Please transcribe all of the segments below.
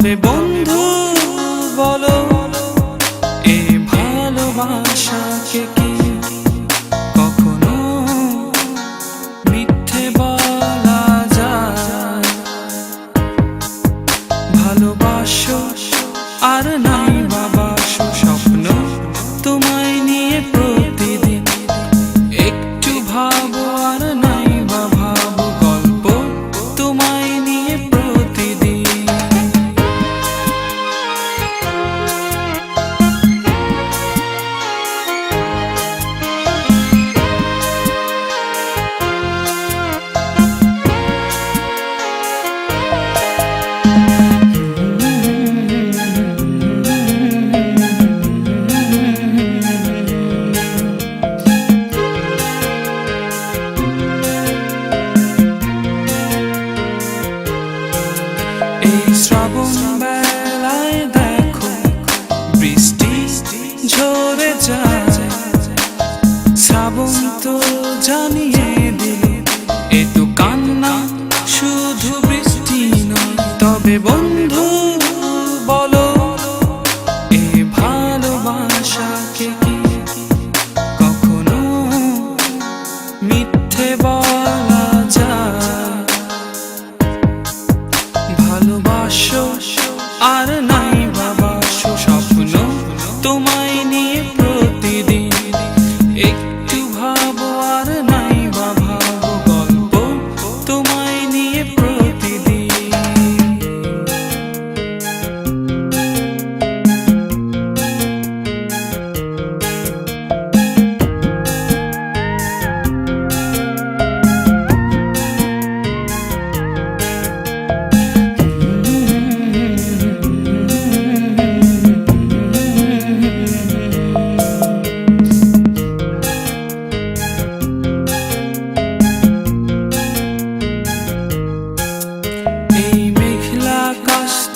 তবে বন্ধু বলো এ ভালোবাসাকে কি কখনো মিথ্যে বলা যায়? ভালোবাসো আর নাই বাবাসো স্বপ্ন তোমায় নিয়ে প্রতিদিন, একটু ভাবো আর নাই বা ভাবো গল্প তোমায় নিয়ে প্রতিদিন। শ্রাবণ বেলায় দেখো বৃষ্টি ঝরে যায়, শ্রাবণ তো জানিয়ে দিল এ তো কান্না শুধু বৃষ্টি নয়। তবে বন্ধু বলো এ ভালোবাসাকে কি কখনো মিথ্যে বলা যায়? ভালোবাসো আর নাই বাবাসো স্বপ্ন তোমায় নিয়ে প্রতিদিন, একটু ভাবো আর নাই বা ভাবো গল্প তোমায় নিয়ে প্রতিদিন।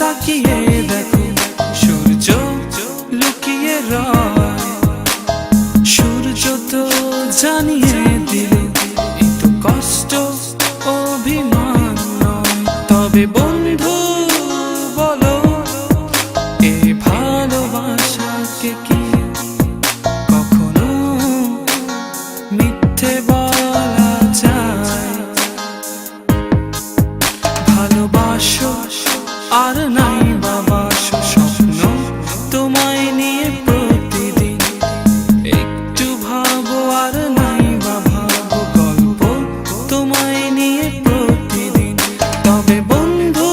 তাকিয়ে দেখো সূর্য লুকিয়ে রয়, সূর্য তো জানিয়ে দিল এই তো কষ্ট অভিমান নয়। তবে বন্ধু বলো এ ভালোবাসাকে কি কখনো মিথ্যে বলা যায়? ভালোবাসো আর নাই বাবাসো স্বপ্ন তোমায় নিয়ে প্রতিদিন, একটু ভাবো আর নাই বা ভাবো গল্প তোমায় নিয়ে প্রতিদিন। তবে বন্ধু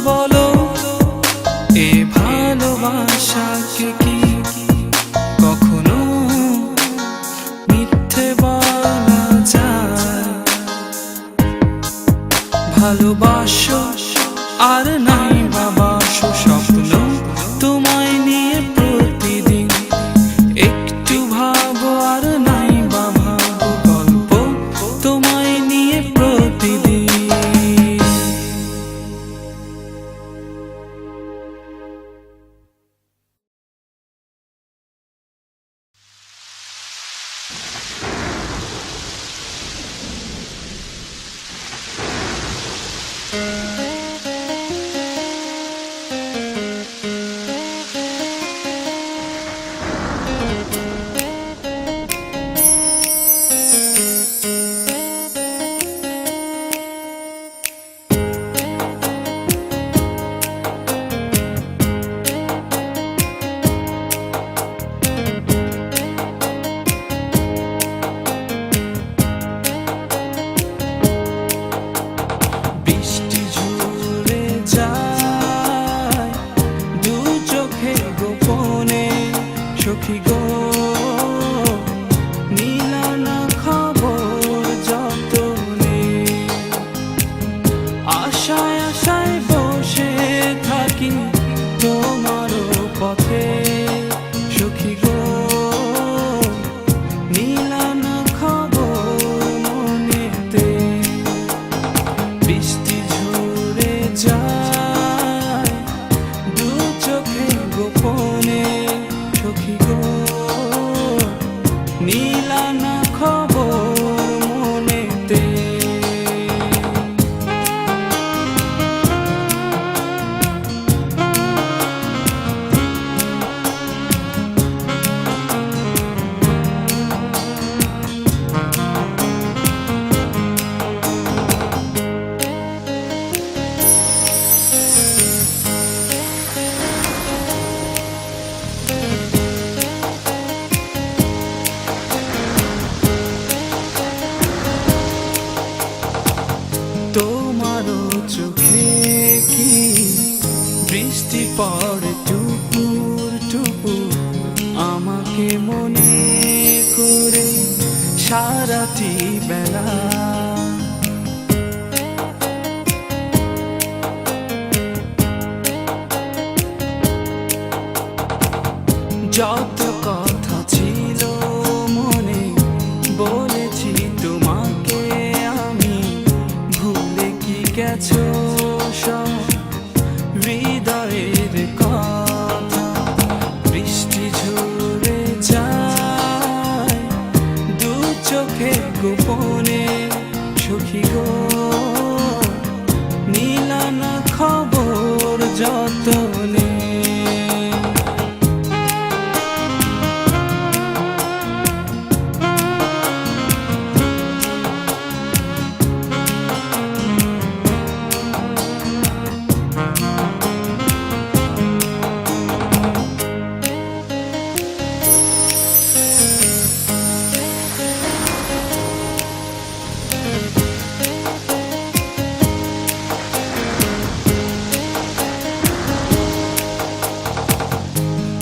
বলো এ ভালোবাসাকে কি কখনো মিথ্যে বলা যায়? ভালোবাসো আর নাই বাবাসো স্বপ্ন তোমায় নিয়ে প্রতিদিন, একটু ভাবো আর নাই বা ভাবো গল্প তোমায় নিয়ে প্রতিদিন। পড়ে টুপুর টুপুর আমাকে মনে করে সারাটি বেলা। যত কথা ছিল মনে বলেছি তোমাকে আমি, ভুলে কি গেছো সব হৃদয়ের কথা। বৃষ্টি ঝরে যায় দু চোখে গোপনে সখী গো, নিলানা খবর যতনে।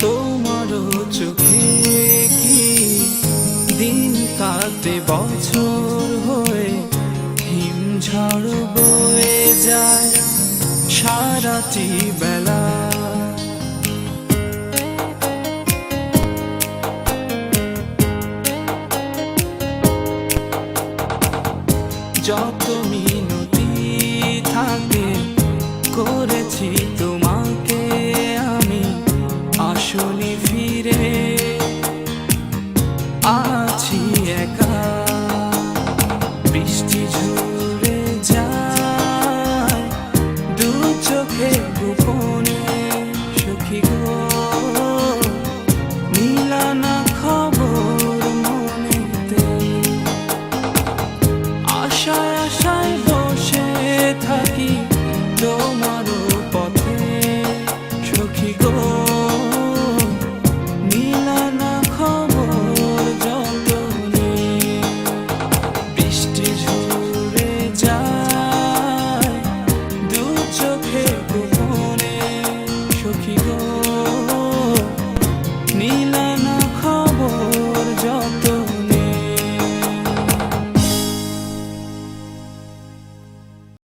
তোমারও চোখে কি দিন কাটে বছর হয়ে, হিমঝড় বয়ে যায় সারাটি বেলা। যত মিনতি থাকে করেছি তোমাকে আমি, আসনি ফিরে আছি একা। বৃষ্টি ঝরে